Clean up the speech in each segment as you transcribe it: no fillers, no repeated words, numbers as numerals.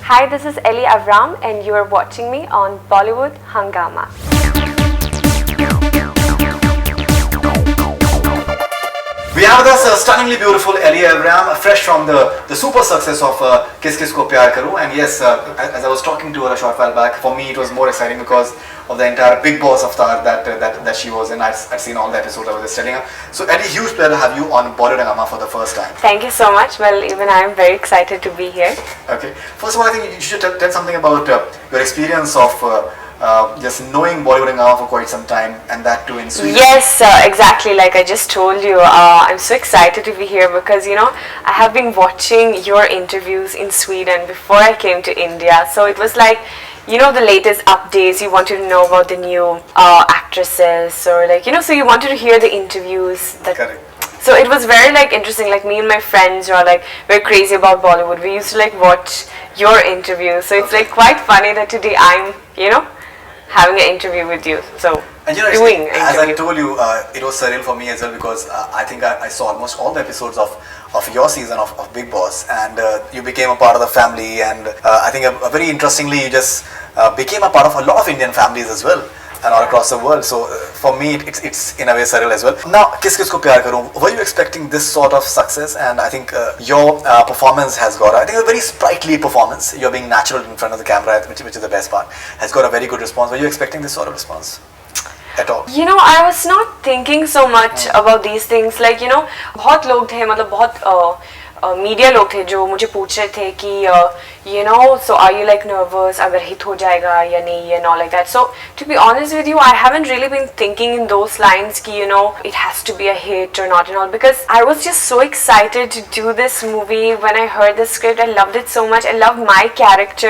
Hi, this is Elli Avram and you are watching me on Bollywood Hungama. We have with us stunningly beautiful Elli Avram, fresh from the super success of Kis Kisko Pyaar Karoon. And yes, as I was talking to her a short while back, for me it was more exciting because of the entire Bigg Boss avatar that she was in. I'd seen all the episodes, I was just telling her. So Elli, huge pleasure to have you on BollywoodHungama for the first time. Thank you so much. Well, even I am very excited to be here. Okay. First of all, I think you should tell something about your experience of just knowing BollywoodHungama for quite some time, and that too in Sweden. Yes, exactly. Like I just told you, I'm so excited to be here because I have been watching your interviews in Sweden before I came to India. So it was like, the latest updates. You wanted to know about the new actresses, or so you wanted to hear the interviews. Correct. So it was very interesting. Like me and my friends are very crazy about Bollywood. We used to watch your interviews. So it's quite funny that today I'm having an interview with you. So and as I told you, it was surreal for me as well because I think I saw almost all the episodes of your season of Bigg Boss, and you became a part of the family, and I think very interestingly you just became a part of a lot of Indian families as well, and all across the world. So for me it's in a way surreal as well. Now, Kis Kisko Pyaar Karoon, were you expecting this sort of success? And I think your performance has got, I think, a very sprightly performance. You're being natural in front of the camera, which is the best part. Has got a very good response. Were you expecting this sort of response at all? I was not thinking so much about these things. बहुत लोग थे, मतलब बहुत media लोग थे जो मुझे पूछ रहे थे कि so are you nervous अगर hit हो जाएगा या नहीं, and all like that. So to be honest with you, I haven't really been thinking in those lines कि it has to be a hit or not and all, because I was just so excited to do this movie. When I heard the script, I loved it so much. I loved my character,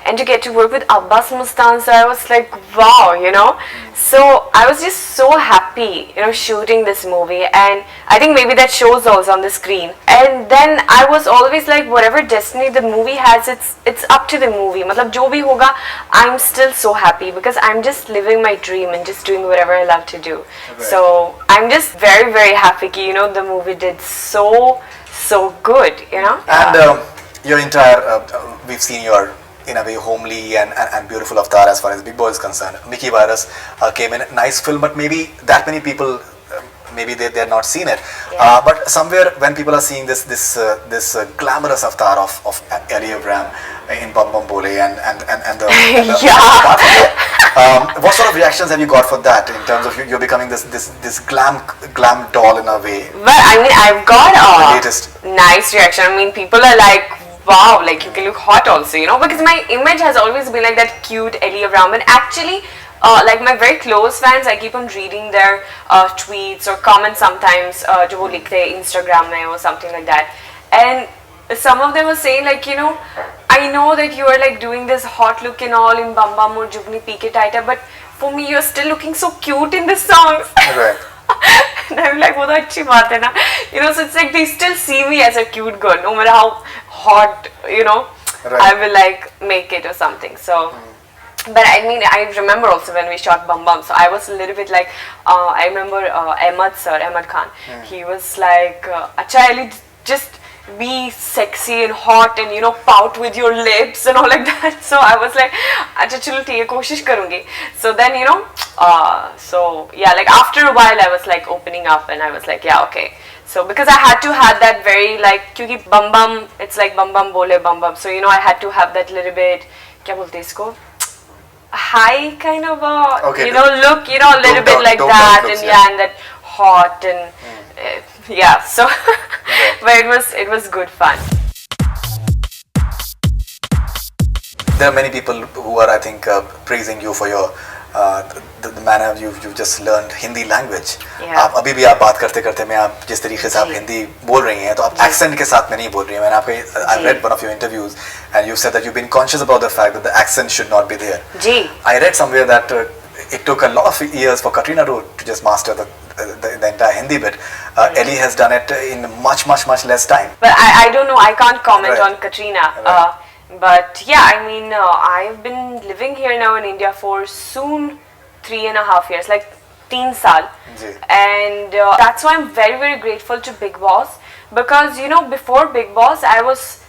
and to get to work with Abbas Mustan, so I was like, wow, So I was just so happy, shooting this movie, and I think maybe that shows also on the screen. And then I was always like, whatever destiny the movie has, it's up to the movie. मतलब जो भी होगा, I'm still so happy because I'm just living my dream and just doing whatever I love to do. Okay. So I'm just very, very happy कि the movie did so good, And your entire, we've seen your, in a way, homely and beautiful avatar as far as Bigg Boss is concerned. Mickey Virus came in, nice film, but maybe that many people, maybe they're not seen it. Yeah. But somewhere when people are seeing this glamorous avatar of Elli Avram in Bum Bum Bole and the apart from that, what sort of reactions have you got for that in terms of you're becoming this glam doll in a way? Well, I mean, I've got a nice reaction. I mean, people are like, wow, you can look hot also, because my image has always been like that cute Elli Avram. And actually, my very close fans, I keep on reading their tweets or comments sometimes, जो वो लिखते हैं Instagram में or something like that. And some of them were saying I know that you are doing this hot look and all in Bam Bam or Jugni Pike Taita, but for me you're still looking so cute in the songs. Right. And I'm like, वो तो अच्छी बात है ना, so it's they still see me as a cute girl, no matter how hot, right. I will make it or something. So. But I mean, I remember also when we shot Bum Bum, so I was a little bit I remember Ahmed Khan, he was like, Acha Elli, just be sexy and hot and pout with your lips and all like that. So I was like, Acha chalo theek hai, koshish karungi. So then so yeah, after a while I was opening up, and I was like, yeah, okay. So because I had to have that very क्योंकि Bum Bum, it's like Bum Bum Bole Bum Bum, so I had to have that little bit, क्या बोलते हैं इसको, high kind of a look, a little bit like that, and and that hot and yeah, so but it was good fun. There are many people who are, I think, praising you for your the manner you've just learned Hindi language. आप अभी भी आप बात करते करते मैं आप जिस तरीके से आप हिंदी बोल रही हैं, तो आप accent के साथ में नहीं बोल रही हैं. मैंने आपके I read one of your interviews and you said that you've been conscious about the fact that the accent should not be there. Ji. I read somewhere that it took a lot of years for Katrina to just master the entire Hindi bit. Elli has done it in much less time. But I don't know, I can't comment right. on Katrina. Right. But yeah, I mean, I've been living here now in India for soon 3.5 years, 3 saal. And that's why I'm very, very grateful to Bigg Boss, because before Bigg Boss I was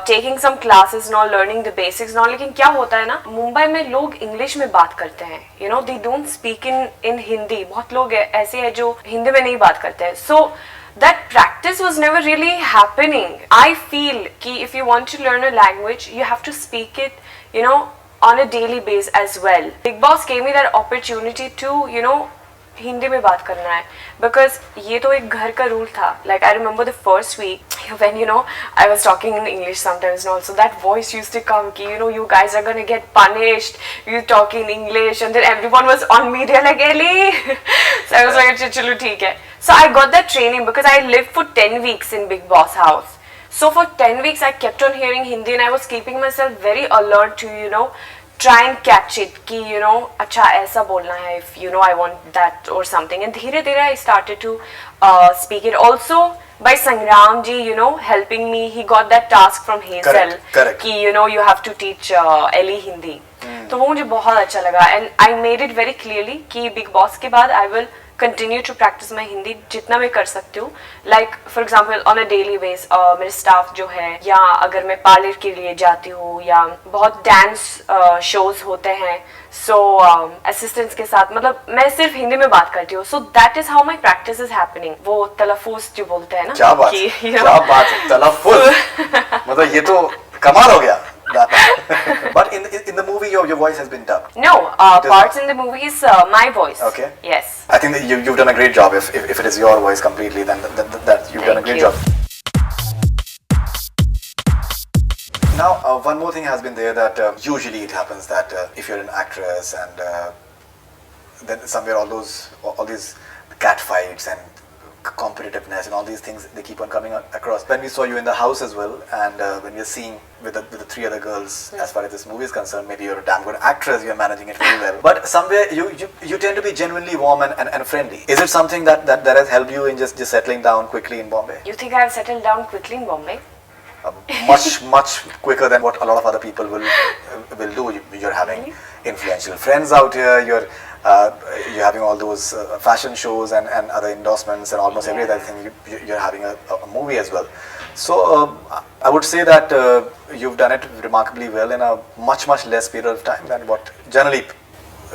taking some classes and all, learning the basics and all. लेकिन क्या होता है ना, मुंबई में लोग English में बात करते हैं, you know, they don't speak in Hindi. बहुत लोग ऐसे हैं जो हिंदी में नहीं बात करते हैं. So that practice was never really happening. I feel कि if you want to learn a language, you have to speak it, you know, on a daily basis as well. Bigg Boss gave me that opportunity to, you know, Hindi में बात करना है, because ये तो एक घर का रूल था. Like I remember the first week when, you know, I was talking in English sometimes and also that voice used to come कि, you know, you guys are gonna get punished, you talk in English, and then everyone was on media like Elli. So I was like चलो ठीक है. So I got that training because I lived for 10 weeks in Bigg Boss house. So for 10 weeks I kept on hearing Hindi and I was keeping myself very alert to, you know, try and catch it कि, you know, अच्छा ऐसा बोलना है, if, you know, I want that or something. And धीरे धीरे I started to speak it. Also by Sangram ji, you know, helping me, he got that task from Hazel. Correct. कि, you know, you have to teach Elli Hindi. तो वो मुझे बहुत अच्छा लगा. And I made it very clearly कि Bigg Boss के बाद I will continue to practice my Hindi जितना मैं कर सकती हूँ. Like for example on a daily basis मेरे staff जो है, या अगर मैं पार्लर के लिए जाती हूँ, या बहुत डांस shows होते हैं, so assistants के साथ, मतलब मैं सिर्फ हिंदी में बात करती हूँ. So that is how my practice is happening. वो तलफ़ुज़ जो बोलते हैं ना, क्या बात, क्या बात है, तलफ़ुज़. मतलब ये तो कमाल हो गया. But in the movie your voice has been dubbed. No, parts in the movie is my voice. Okay. Yes. I think that you've done a great job. If it is your voice completely, then that you've done a great job. Now, one more thing has been there that usually it happens that if you're an actress and then somewhere all these cat fights and competitiveness and all these things, they keep on coming across. When we saw you in the house as well, and when we're seeing with the three other girls, as far as this movie is concerned, maybe you're a damn good actress, you're managing it very well. But somewhere you tend to be genuinely warm and friendly. Is it something that has helped you in just settling down quickly in Bombay? You think I have settled down quickly in Bombay? Much quicker than what a lot of other people will do. You're having influential friends out here. You're having all those fashion shows and other endorsements and almost every other thing. You're having a movie as well. So I would say that you've done it remarkably well in a much less period of time than what generally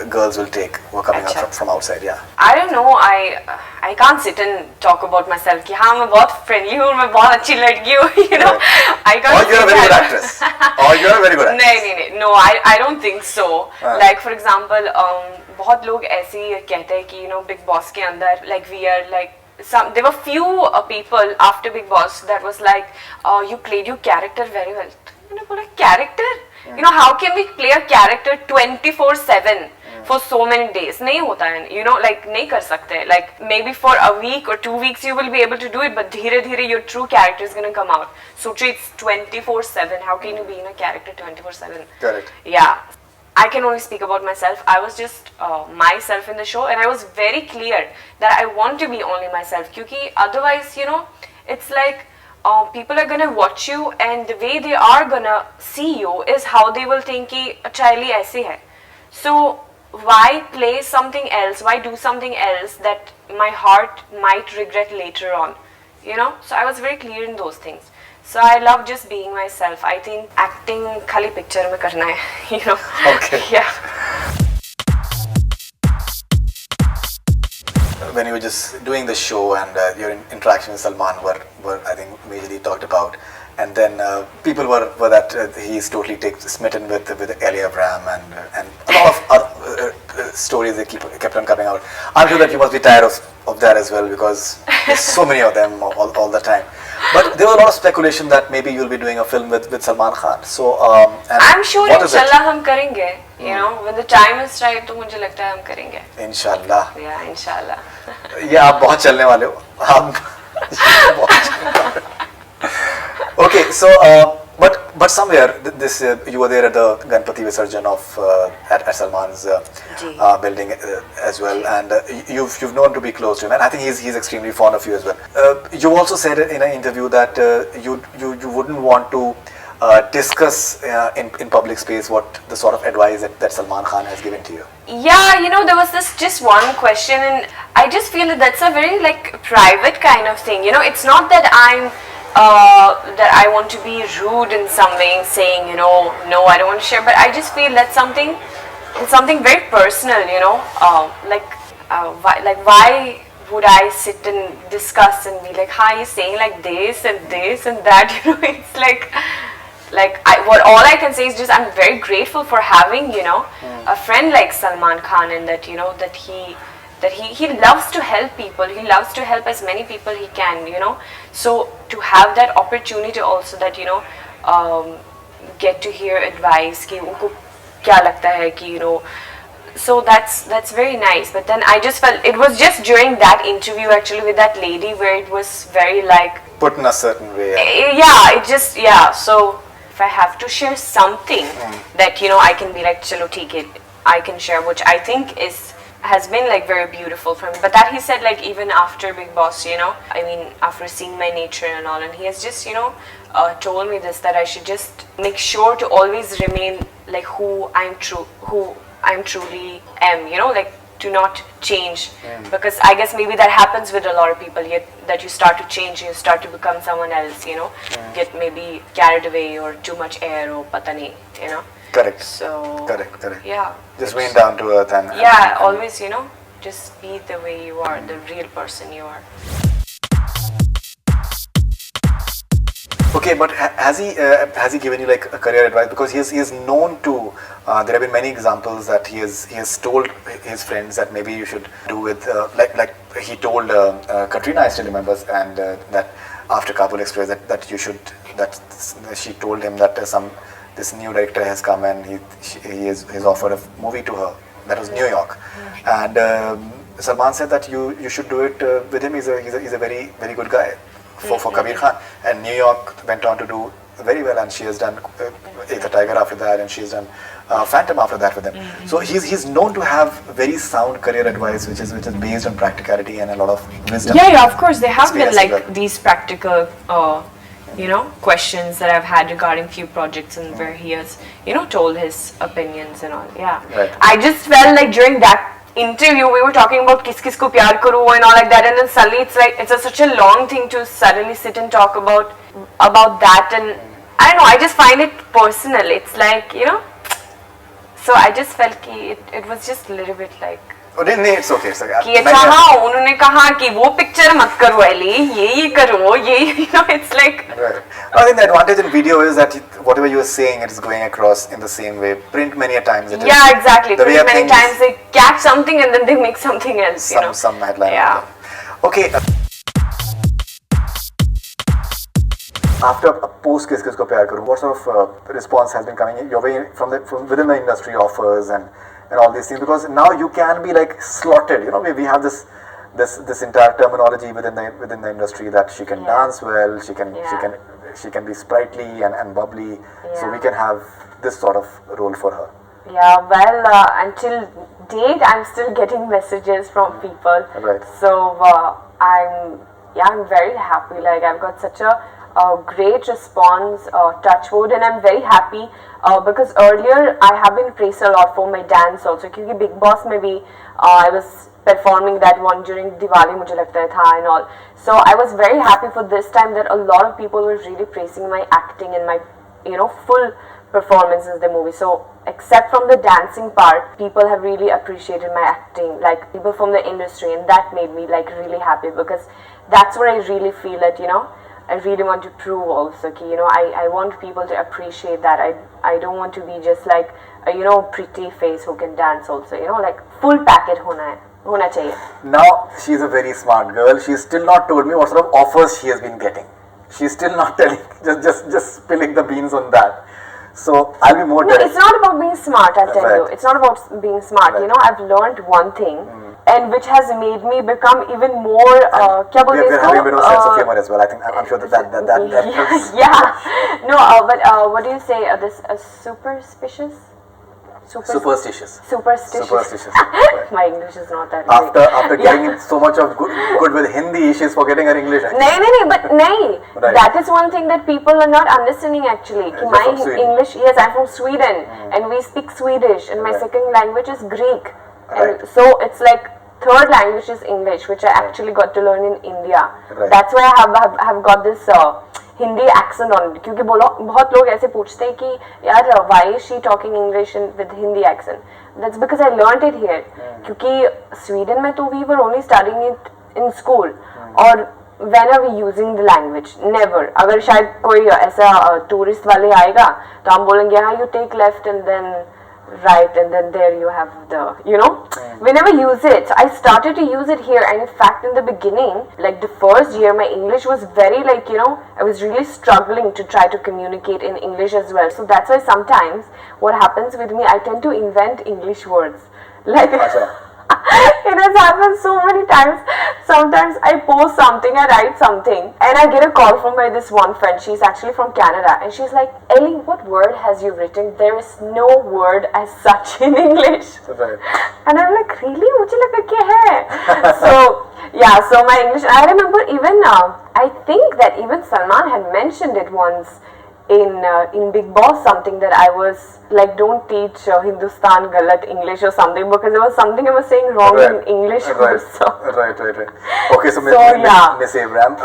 girls will take who are coming out from outside. Yeah. I don't know. I can't sit and talk about myself कि हाँ मैं बहुत friendly हूँ, मैं बहुत अच्छी लड़की हूँ, you know. I can't. Or you're a very good actress. Or you're a very good actress. नहीं. No, I don't think so. Like for example, बहुत लोग ऐसे ही कहते हैं कि, you know, Bigg Boss के अंदर like we are like there were few people after Bigg Boss that was like you played your character very well. मैंने बोला character? You know, how can we play a character 24/7 for so many days? नहीं होता है, you know, like नहीं कर सकते. Like maybe for a week or 2 weeks you will be able to do it, but धीरे धीरे your true character is gonna come out. So it's 24/7. How can you be in a character 24/7? Correct. Yeah. I can only speak about myself. I was just myself in the show, and I was very clear that I want to be only myself. Because otherwise, you know, it's like people are gonna watch you, and the way they are gonna see you is how they will think कि अच्छा Elli ऐसे है. So why play something else? Why do something else that my heart might regret later on? You know. So I was very clear in those things. So I love just being myself. I think acting खाली picture में करना है, you know. Okay. Yeah. When you were just doing the show and your interaction with Salman were I think majorly talked about, and then people were that he's totally smitten with Elli Avram and a lot of stories that kept on coming out. I'm sure that you must be tired of that as well, because there's so many of them all the time. But there was a lot of speculation that maybe you'll be doing a film with Salman Khan. So I'm sure inshallah हम करेंगे. You know, when the time is right, तो मुझे लगता है हम करेंगे. Inshallah. Yeah, inshallah. ये आप बहुत चलने वाले हो. Okay, so but somewhere this you were there at the Ganpati Visarjan of at Salman's building as well, and you've known to be close to him, and I think he's extremely fond of you as well. You also said in an interview that you wouldn't want to discuss in public space what the sort of advice that Salman Khan has given to you. Yeah, you know, there was this just one question, and I just feel that that's a very like private kind of thing. You know, it's not that I'm that I want to be rude in some way, saying, no, I don't want to share. But I just feel that's something very personal, why would I sit and discuss and be like, hi, you're saying like this and that, it's all I can say is just I'm very grateful for having, a friend like Salman Khan, and that, that he loves to help people, he loves to help as many people he can, so to have that opportunity also that, get to hear advice, ki unko kya lagta hai ki, so that's very nice. But then I just felt it was just during that interview actually with that lady where it was very like put in a certain way. So if I have to share something that I can be like, chalo theek hai, I can share, which I think has been like very beautiful for me. But that he said like even after Bigg Boss, I mean after seeing my nature and all, and he has just told me this, that I should just make sure to always remain like who I'm truly am, like to not change, because I guess maybe that happens with a lot of people, yet that you start to change, you start to become someone else, get maybe carried away or too much air or pata nahi, Correct. So correct. Yeah. Just went down to earth and always, just be the way you are, the real person you are. Okay, but has he given you like a career advice? Because he is known to. There have been many examples that he has told his friends that maybe you should do with like he told Katrina, I still remember, and that after Kabul Express that you should, that she told him that this new director has come and he has offered a movie to her. That was New York, and Salman said that you should do it with him. He's a very very good guy for Kabir Khan, and New York went on to do very well, and she has done the Tiger after that, and she's done Phantom after that with him. So he's known to have very sound career advice, which is based on practicality and a lot of wisdom. Yeah, of course there have been like these practical questions that I've had regarding few projects, and where he has told his opinions and all. Yeah, right. I just felt like during that interview we were talking about Kis Kisko Pyaar Karoon and all like that, and then suddenly it's like such a long thing to suddenly sit and talk about that, and I don't know, I just find it personal. It's like so I just felt it was just a little bit like it's okay. It's like, कि अच्छा हाँ उन्होंने कहा कि वो picture मत करो Eli, ये करो, ये it's like. Right. I think the advantage in video is that whatever you are saying, it is going across in the same way. Print many a times. Yeah, exactly. Print many times they catch something and then they make something else. Some headline. Yeah. Okay. After post Kis Kisko Pyaar Karoon, what sort of response has been coming your way from within the industry, offers and all these things? Because now you can be like slotted. We have this entire terminology within the industry that she can dance well, she can be sprightly and bubbly. So we can have this sort of role for her. Yeah, well, until date, I'm still getting messages from people. Right. So I'm very happy. Like I've got such a great response, touch wood, and I'm very happy because earlier I have been praised a lot for my dance also. Because Bigg Boss maybe I was performing that one during Diwali, mujhe lagta tha and all. So I was very happy for this time that a lot of people were really praising my acting and my full performances in the movie. So except from the dancing part, people have really appreciated my acting, like people from the industry, and that made me like really happy, because that's what I really feel that I really want to prove also ki, I want people to appreciate that. I don't want to be just like a pretty face who can dance also, like full package hona chahiye. Now she's a very smart girl. She's still not told me what sort of offers she has been getting. She's still not telling, just spilling the beans on that. So I'll be more direct. No, it's not about being smart, I'll tell you. It's not about being smart. Right. I've learned one thing, and which has made me become even more. We're having a bit of sense of humor as well. I think I'm sure that yeah. No, but what do you say? This superstitious. Superstitious. My English is not that. After getting so much of good with Hindi, she's forgetting her English. Right. That is one thing that people are not understanding actually. My English, yes, I'm from Sweden, and we speak Swedish, and my second language is Greek, and so it's like third language is English, which I actually got to learn in India. Right. That's why I have got this Hindi accent on it, क्योंकि बहुत लोग ऐसे पूछते हैं कि यार why is she talking English with Hindi accent? That's because I learned it here. क्योंकि Sweden में तो we were only studying it in school. और when are we using the language? Never. अगर शायद कोई ऐसा टूरिस्ट वाले आएगा तो हम बोलेंगे हाँ you take left and then right and then there you have the, you know, we never use it. So I started to use it here, and in fact in the beginning, like the first year, my English was very like, you know, I was really struggling to try to communicate in English as well. So that's why sometimes what happens with me, I tend to invent English words. Like it has happened so many times. Sometimes I post something, I write something, and I get a call from my this one friend. She's actually from Canada, and she's like, Elli, what word has you written? There is no word as such in English. Right. And I'm like, really? मुझे लगा कि है. So yeah, so my English. I remember even I think that even Salman had mentioned it once in Bigg Boss, something that I was like, don't teach Hindustan galat English or something, because there was something I was saying wrong in English also. Right. Okay, so Miss Avram,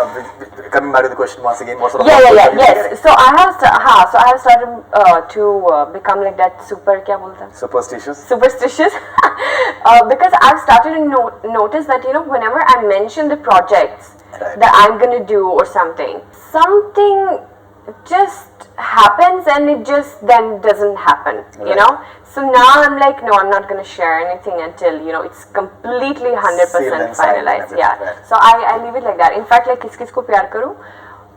coming back to the question once again, what sort of yes. So I have started to become like that क्या बोलते हैं? Superstitious. Because I've started to notice that, you know, whenever I mention the projects that I'm gonna do or something just happens and it just then doesn't happen, you know. So now I'm like, no, I'm not going to share anything until, you know, it's completely 100% finalized. Yeah. Right. So I leave it like that. In fact, like Kis Kisko Pyaar Karoon,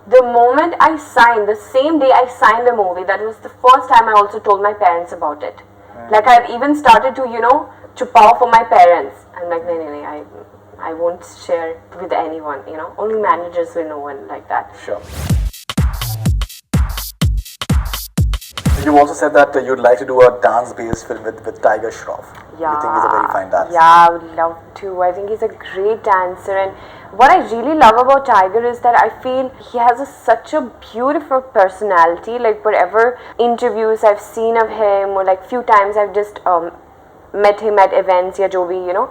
the moment I signed, the same day I signed the movie, that was the first time I also told my parents about it. Like I've even started to, you know, chupaw for my parents. I'm like, no, I won't share with anyone, you know. Only managers will know, and like that. Sure. You also said that you'd like to do a dance-based film with Tiger Shroff. Yeah. You think he's a very fine dancer? Yeah, I would love to. I think he's a great dancer, and what I really love about Tiger is that I feel he has such a beautiful personality. Like whatever interviews I've seen of him, or like few times I've just met him at events, ya jo bhi, you know,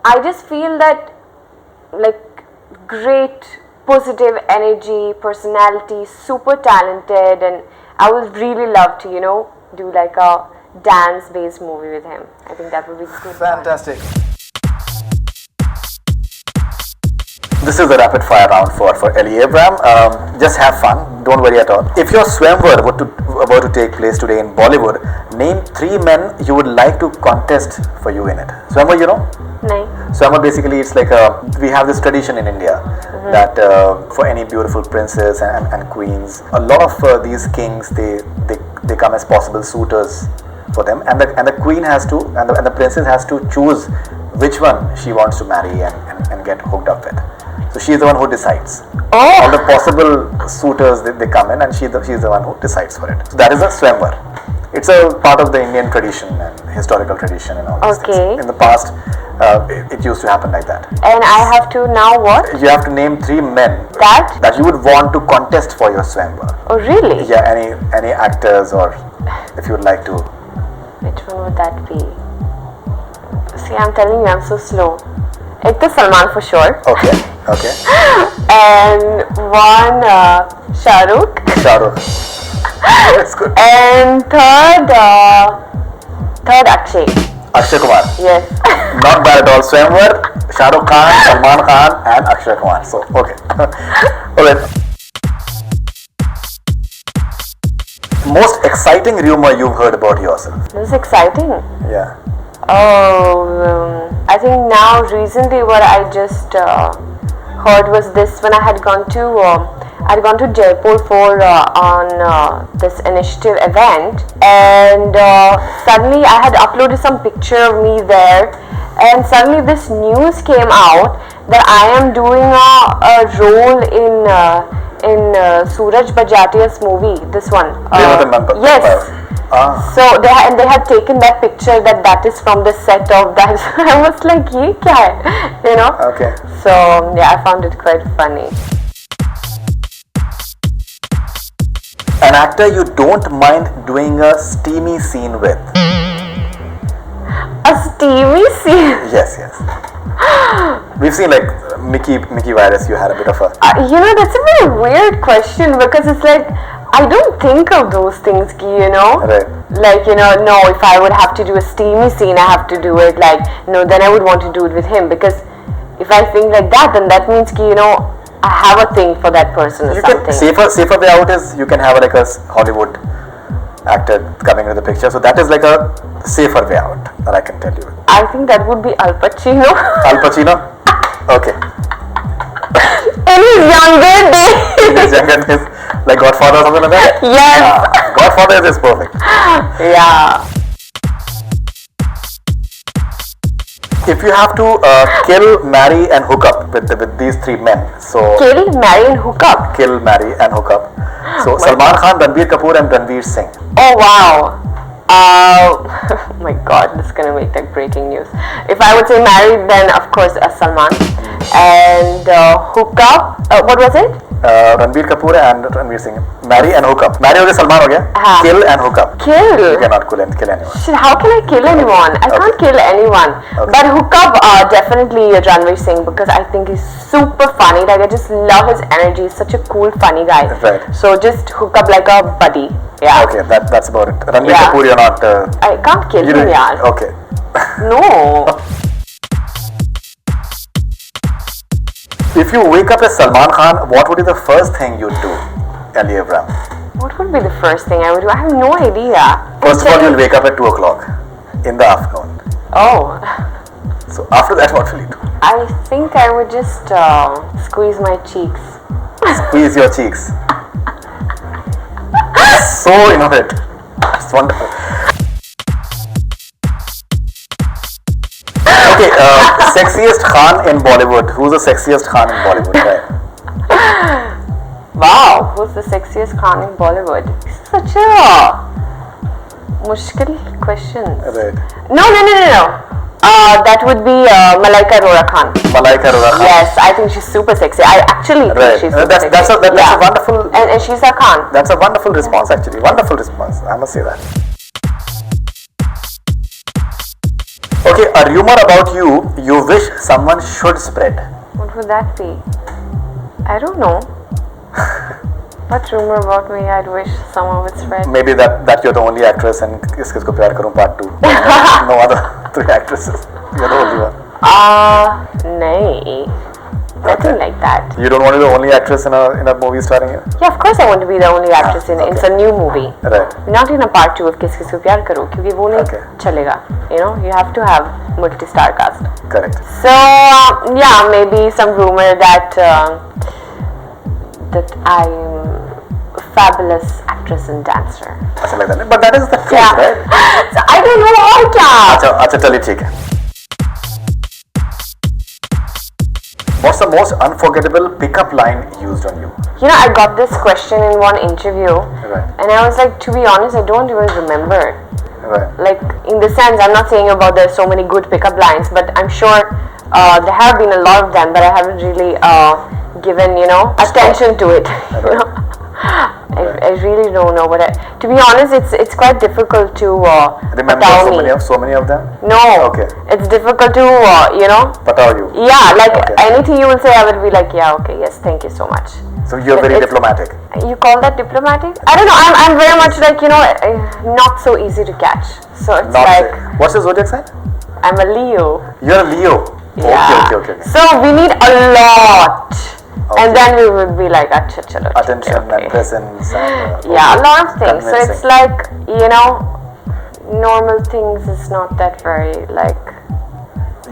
I just feel that like great positive energy, personality, super talented, and I would really love to, you know, do like a dance-based movie with him. I think that would be good. Fantastic. This is the rapid fire round for Elli Avram. Just have fun. Don't worry at all. If your swimwear were to take place today in Bollywood, name 3 men you would like to contest for you in it. Swimwear, you know? No. Swimwear basically it's like we have this tradition in India that for any beautiful princes and queens, a lot of these kings they come as possible suitors for them, and the queen has to and the princess has to choose which one she wants to marry and get hooked up with. So she is the one who decides. Oh. All the possible suitors they come in, and she's the one who decides for it. So that is a swimwear. It's a part of the Indian tradition and historical tradition and all these things. In the past, it used to happen like that. And I have to now what? You have to name 3 men that you would want to contest for your swimwear. Oh really? Yeah, any actors, or if you would like to. Which one would that be? See, I'm telling you, I'm so slow. Ek to Salman for sure. Okay. And one Shah Rukh. That's good. And third Akshay. Akshay Kumar. Yes. Not bad at all. Swimwear, Shah Rukh Khan, Salman Khan, and Akshay Kumar. So, okay. Alright. Most exciting rumor you've heard about yourself? This is exciting. Yeah. Oh, I think now recently what I just heard was this, when I had gone to Jaipur for on this initiative event, and suddenly I had uploaded some picture of me there, and suddenly this news came out that I am doing a role in Suraj Bajatia's movie, this one. Yes. So they had taken that picture that is from the set of that. I was like, ye kya hai? You know? Okay. So yeah, I found it quite funny. An actor you don't mind doing a steamy scene with? A steamy scene? Yes. We've seen like Mickey virus. You had a bit of a. That's a very weird question because it's like I don't think of those things, Right. Like no, if I would have to do a steamy scene, I have to do it like no. Then I would want to do it with him because if I think like that, then that means I have a thing for that person or You something. can safer way out is you can have like a Hollywood actor coming into the picture. So that is like a safer way out that I can tell you. I think that would be Al Pacino. Al Pacino? Okay. In his younger days. In his younger days, like Godfather or something like that? Yes. Godfather is perfect. Yeah. If you have to kill, marry and hook up with these three men, so Kill, marry and hook up. kill, marry and hook up. So Salman Khan, Ranbir Kapoor and Ranveer Singh. Oh wow. Oh my god, this is gonna make like breaking news. If I would say married, then of course Salman. And hook up, what was it? Ranbir Kapoor and Ranveer Singh. Marry and hook up. Marry ho gaya, Salman ho gaya. हाँ. Kill and hook up. Kill. You cannot kill anyone. Shit, how can I kill anyone? I can't kill anyone. Okay. But hook up, definitely Ranveer Singh because I think he's super funny. Like I just love his energy. He's such a cool, funny guy. Right. So just hook up like a buddy. Yeah. Okay, that's about it. Ranbir Yeah. Kapoor, you're not. I can't kill You him, don't- yaar. Okay. No. If you wake up as Salman Khan, what would be the first thing you'd do, Elli Avram? What would be the first thing I would do? I have no idea. First of all, you'll wake up at 2 o'clock in the afternoon. Oh. So after that, what will you do? I think I would just squeeze my cheeks. Squeeze your cheeks. So innovative. It's wonderful. Okay, sexiest Khan in Bollywood. Who's the sexiest Khan in Bollywood? Right. Wow, who's the sexiest Khan in Bollywood? This is such a mushkil question. Right. No. That would be Malaika Arora Khan. Malaika Arora Khan. Yes, I think she's super sexy. I actually think Right. she's super That's sexy. a wonderful. And she's a Khan. That's a wonderful response, actually. Wonderful response. I must say that. Okay, a rumor about you wish someone should spread. What would that be? I don't know. What rumor about me I'd wish someone would spread? Maybe that you're the only actress in Kis Kisko Pyaar Karoon Part 2. No other 3 actresses. You're the only one. Nay. Nothing like that. You don't want to be the only actress in a movie starring you? Yeah, of course I want to be the only actress in okay. it's a new movie. Right. Not in a part 2 of Kis Kisko Pyaar Karoon because वो नहीं Okay. चलेगा. You have to have multi-star cast. Correct. So yeah, maybe some rumor that I'm a fabulous actress and dancer. Something like that. But that is the truth, Yeah. right? So I don't know how to. अच्छा चलिए ठीक है. What's the most unforgettable pickup line used on you? I got this question in one interview, Right. and I was like, to be honest, I don't even remember. Right. Like in the sense, I'm not saying about there's so many good pickup lines, but I'm sure there have been a lot of them, but I haven't really given attention to it. I really don't know, but to be honest, it's quite difficult to Remember patao so many of them? No, Okay. it's difficult to Patao you. Yeah, like Okay. anything you will say, I will be like, yeah, okay, yes, thank you so much. So you're very It's- diplomatic. You call that diplomatic? I don't know. I'm very much like not so easy to catch. So it's Not like what's your zodiac sign? I'm a Leo. You're a Leo. Yeah. Okay. So we need a lot, Okay. and then we would be like, acha, chalo, Attention okay. and presence. And, Yeah, a lot of things. So Convincing. it's like normal things is not that very like.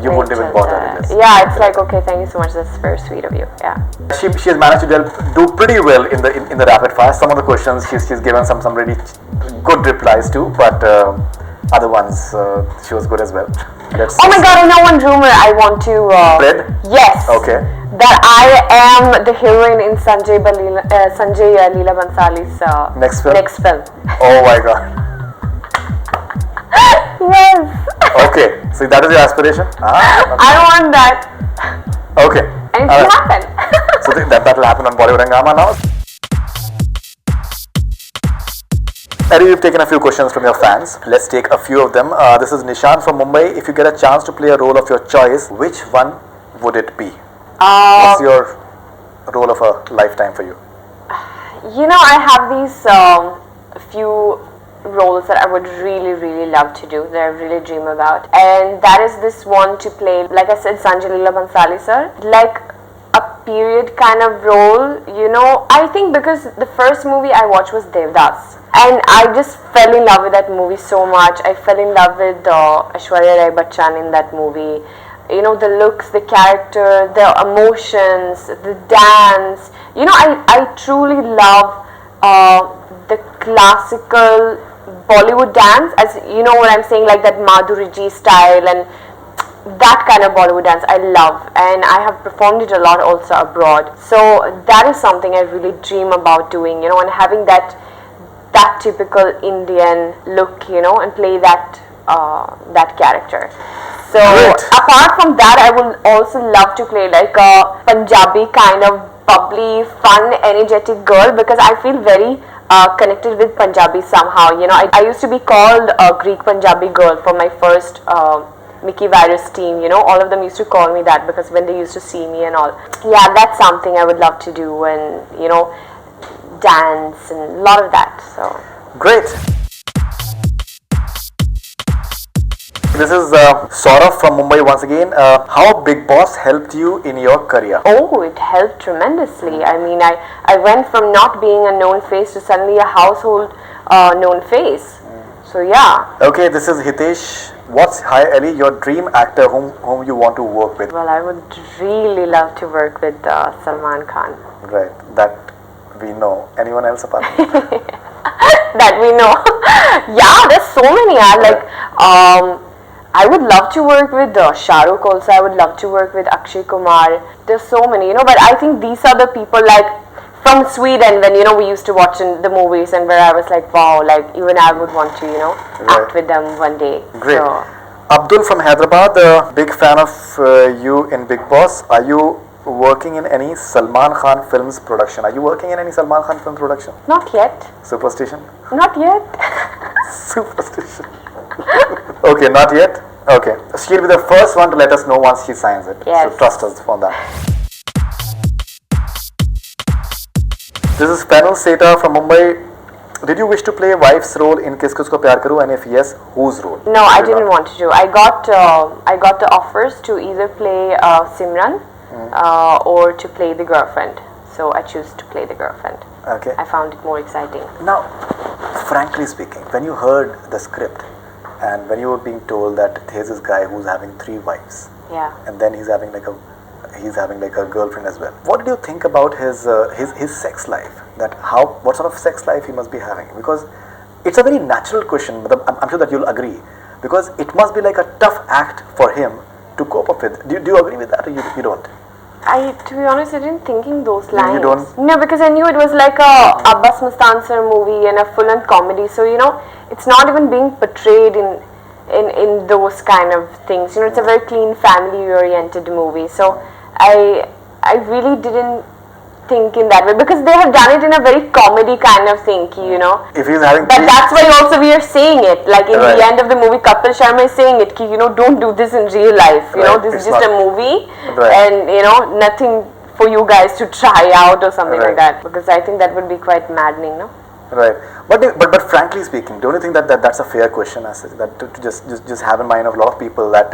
you wouldn't even bother with this. Yeah, it's like okay, thank you so much. That's very sweet of you. Yeah. She has managed to do pretty well in the rapid fire. Some of the questions she's given some really good replies to, but other ones she was good as well. Oh my god, I know one rumor I want to Spread? Yes. Okay. That I am the heroine in Sanjay Leela Bansali's Next film? Next film. Oh my god. Yes. Okay, so that is your aspiration? I want that. Okay. And it will happen. So that will happen on BollywoodHungama now. Elli, we've taken a few questions from your fans. Let's take a few of them. This is Nishan from Mumbai. If you get a chance to play a role of your choice, which one would it be? Uh, What's your role of a lifetime for you? I have these few roles that I would really, really love to do, that I really dream about. And that is this one to play, like I said, Sanjay Leela Bhansali sir. Like a period kind of role, I think because the first movie I watched was Devdas. And I just fell in love with that movie so much. I fell in love with Aishwarya Rai Bachchan in that movie. The looks, the character, the emotions, the dance. I truly love the classical Bollywood dance, as you know what I'm saying, like that Madhuri Ji style and that kind of Bollywood dance I love, and I have performed it a lot also abroad. So that is something I really dream about doing, and having that typical Indian look, and play that character. So apart from that, I would also love to play like a Punjabi kind of bubbly, fun, energetic girl, because I feel very connected with Punjabi somehow. I used to be called a Greek Punjabi girl for my first Mickey Virus team. All of them used to call me that because when they used to see me and all. Yeah, that's something I would love to do, and dance and a lot of that. So great. This is Saurav from Mumbai once again. How Bigg Boss helped you in your career? Oh, it helped tremendously. I mean, I went from not being a known face to suddenly a household known face. So yeah. Okay, this is Hitesh. Hi Elli, your dream actor whom you want to work with? Well, I would really love to work with Salman Khan. Right, that we know. Anyone else apart from that we know? Yeah, there's so many. I would love to work with Shah Rukh also. I would love to work with Akshay Kumar. There's so many, but I think these are the people like from Sweden when, we used to watch in the movies and where I was like, wow, like even I would want to, act with them one day. Great. So. Abdul from Hyderabad, a big fan of you in Bigg Boss. Are you working in any Salman Khan films production? Are you working in any Salman Khan film production? Not yet. Superstition? Not yet. Superstition. Okay, not yet? Okay. She'll be the first one to let us know once she signs it. Yes. So trust us for that. This is Fenul Seta from Mumbai. Did you wish to play a wife's role in Kis Kisko Pyaar Karoon, and if yes, whose role? No, I didn't want to do. I got the offers to either play Simran or to play the girlfriend. So I choose to play the girlfriend. Okay. I found it more exciting. Now, frankly speaking, when you heard the script and when you were being told that here's this guy who's having 3 wives, yeah, and then he's having like a girlfriend as well, what did you think about his sex life? What sort of sex life he must be having? Because it's a very natural question, but I'm sure that you'll agree, because it must be like a tough act for him to cope up with. Do you agree with that, or you don't? To be honest, I didn't think in those lines. You don't? No, because I knew it was like a Abbas Mustansar movie and a full-on comedy. So it's not even being portrayed in those kind of things. It's a very clean, family-oriented movie. So I really didn't think in that way, because they have done it in a very comedy kind of thing, If he's having, but that's why also we are saying it. Like in the end of the movie, Kapil Sharma is saying it, don't do this in real life. This is just a movie, and nothing for you guys to try out or something like that. Because I think that would be quite maddening, no? Right, but frankly speaking, don't you think that's a fair question, as such, that to just have in mind of a lot of people that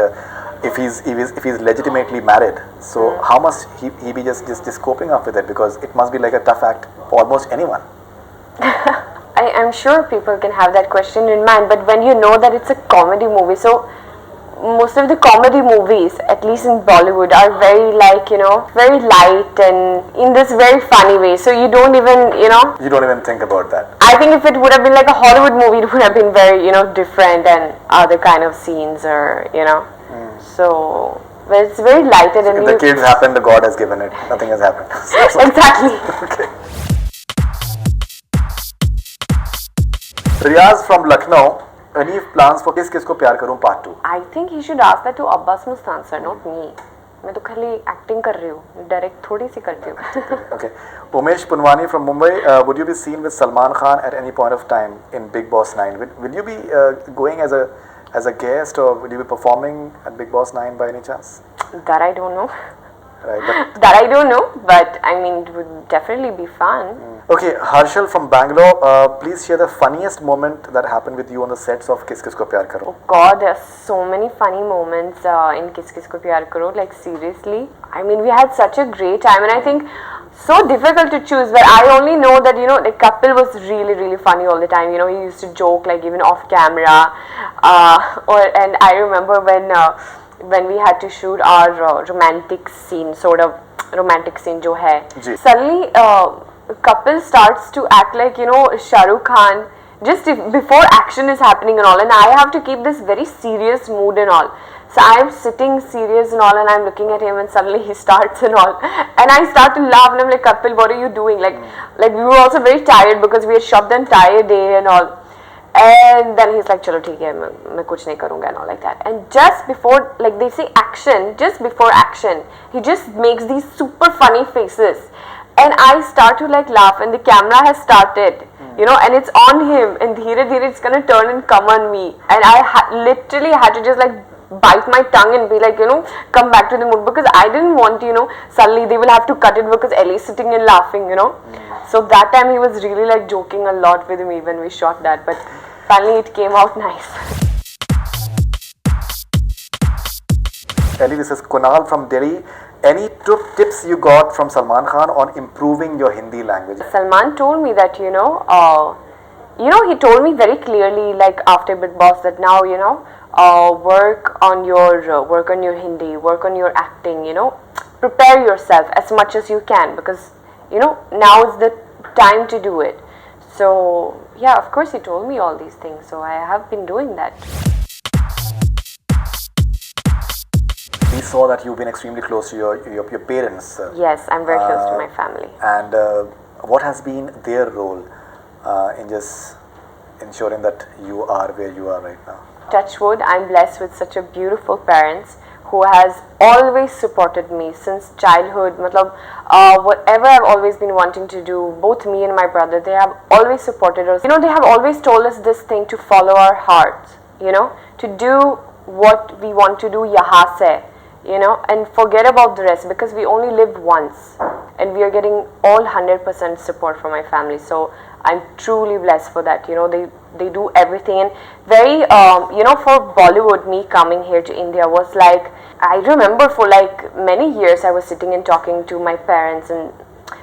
if he's legitimately married, so how must he be just coping up with it, because it must be like a tough act for almost anyone. I'm sure people can have that question in mind, but when you know that it's a comedy movie, so most of the comedy movies, at least in Bollywood, are very very light and in this very funny way. So you don't even, You don't even think about that. I think if it would have been like a Hollywood movie, it would have been very, different and other kind of scenes or, So, but it's very lighted and if the kids happen, the God has given it. Nothing has happened. Exactly. Okay. Riyaz from Lucknow. Any plans for Kis Kisko Pyaar Karoon Part 2? I think he should ask that to Abbas Mustansar, not me. मैं तो खाली acting कर रही हूँ, direct थोड़ी सी करती हूँ. Okay. Umesh Punwani from Mumbai. Would you be seen with Salman Khan at any point of time in Bigg Boss 9? Will you be going as a guest, or will you be performing at Bigg Boss 9 by any chance? That I don't know. Right, but That I don't know, but I mean, it would definitely be fun. okay, Harshal from Bangalore, please share the funniest moment that happened with you on the sets of Kis Kisko Pyaar Karoon. Oh God, there's so many funny moments in Kis Kisko Pyaar Karoon. Like seriously, I mean, we had such a great time, and I think so difficult to choose. But I only know that like Kapil was really funny all the time. You know, he used to joke like even off camera, and I remember when we had to shoot our romantic scene, sort of romantic scene jo hai. Ji. Suddenly Kapil starts to act like Shah Rukh Khan just before action is happening and all, and I have to keep this very serious mood and all. So I'm sitting serious and all, and I'm looking at him, and suddenly he starts and all, and I start to laugh, and I'm like, Kapil, what are you doing? Like we were also very tired because we had shot the entire day and all. And then he's like, chalo theek hai, main kuch nahi karunga and all like that. And just before, like they say action, just before action, he just makes these super funny faces. And I start to like laugh, and the camera has started, and it's on him, and dheere dheere it's gonna turn and come on me. And I literally had to just like bite my tongue and be like, come back to the mood, because I didn't want, suddenly they will have to cut it because Elli's sitting and laughing, So that time he was really like joking a lot with me when we shot that, but finally it came out nice. Elli, this is Kunal from Delhi. Any tips you got from Salman Khan on improving your Hindi language? Salman told me that, he told me very clearly, like after Bigg Boss, that now, work on your Hindi, work on your acting, prepare yourself as much as you can, because, now is the time to do it. So, yeah, of course he told me all these things, so I have been doing that. We saw that you've been extremely close to your parents. Yes, I'm very close to my family. And what has been their role in just ensuring that you are where you are right now? Touch wood, I'm blessed with such a beautiful parents who has always supported me since childhood. Whatever I've always been wanting to do, both me and my brother, they have always supported us. They have always told us this thing, to follow our hearts, to do what we want to do, yaha se, and forget about the rest, because we only live once, and we are getting all 100% support from my family. So I'm truly blessed for that. They do everything, and very for Bollywood, me coming here to India was like, I remember for like many years I was sitting and talking to my parents, and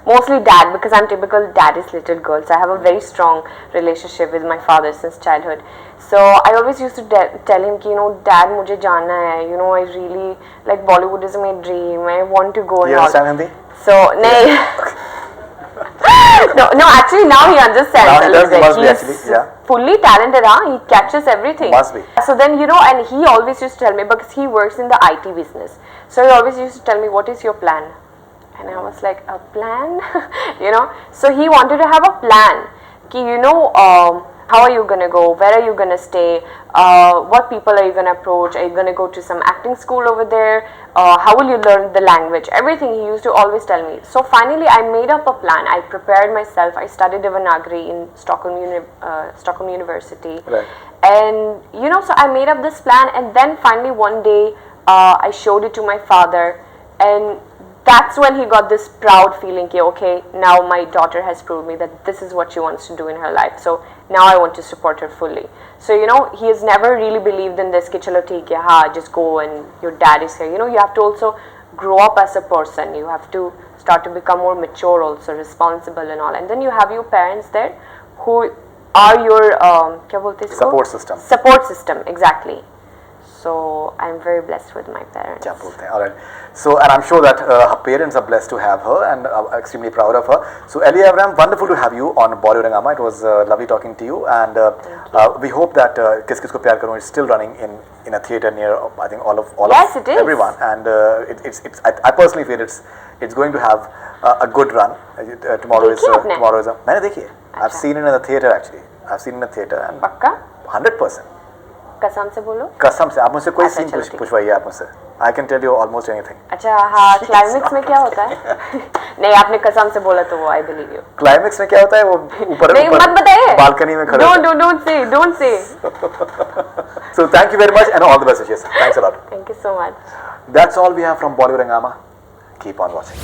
mostly dad, because I'm typical daddy's little girl, so I have a very strong relationship with my father since childhood. So I always used to tell him, dad, mujhe jana hai, I really, like, Bollywood is my dream, I want to go. You understand Hindi? So, no, actually now he understands. Now he does, he must be He's actually, yeah. fully talented, he catches everything. Must be. So then, and he always used to tell me, because he works in the IT business, so he always used to tell me, what is your plan? And I was like, a plan? So he wanted to have a plan. How are you going to go? Where are you going to stay? What people are you going to approach? Are you going to go to some acting school over there? How will you learn the language? Everything he used to always tell me. So finally I made up a plan. I prepared myself. I studied Devanagari in Stockholm University. Right. And, so I made up this plan, and then finally one day I showed it to my father, and that's when he got this proud feeling, okay, now my daughter has proved me that this is what she wants to do in her life, so now I want to support her fully. So, he has never really believed in this, ki chalo theek hai, just go and your dad is here. You have to also grow up as a person. You have to start to become more mature also, responsible and all. And then you have your parents there who are your, kya bolte isko? Support system. Support system, exactly. So I'm very blessed with my parents. Kya bolte hain? All right. So, and I'm sure that her parents are blessed to have her and are extremely proud of her. So, Elli Avram, wonderful to have you on BollywoodHungama. It was lovely talking to you, and we hope that Kis Kisko Pyaar Karoon is still running in a theatre near, I think, all of it is. everyone. And I personally feel it's going to have a good run. Tomorrow is a. मैंने देखी है. I've seen it in the theatre actually. I've seen it in the theatre and पक्का? 100%. कसम से बोलो? कसम से. आप मुझसे कोई सीन पूछवाइए आप मुझसे. I can tell you almost anything. अच्छा हाँ, क्लाइमेक्स में क्या होता है? नहीं, आपने कसम से बोला तो वो I believe you. क्लाइमेक्स में क्या होता है? वो ऊपर नहीं, मत बताइए. बालकनी में खड़े. Don't say. So thank you very much and all the best wishes. Thanks a lot. Thank you so much. That's all we have from BollywoodHungama. Keep on watching.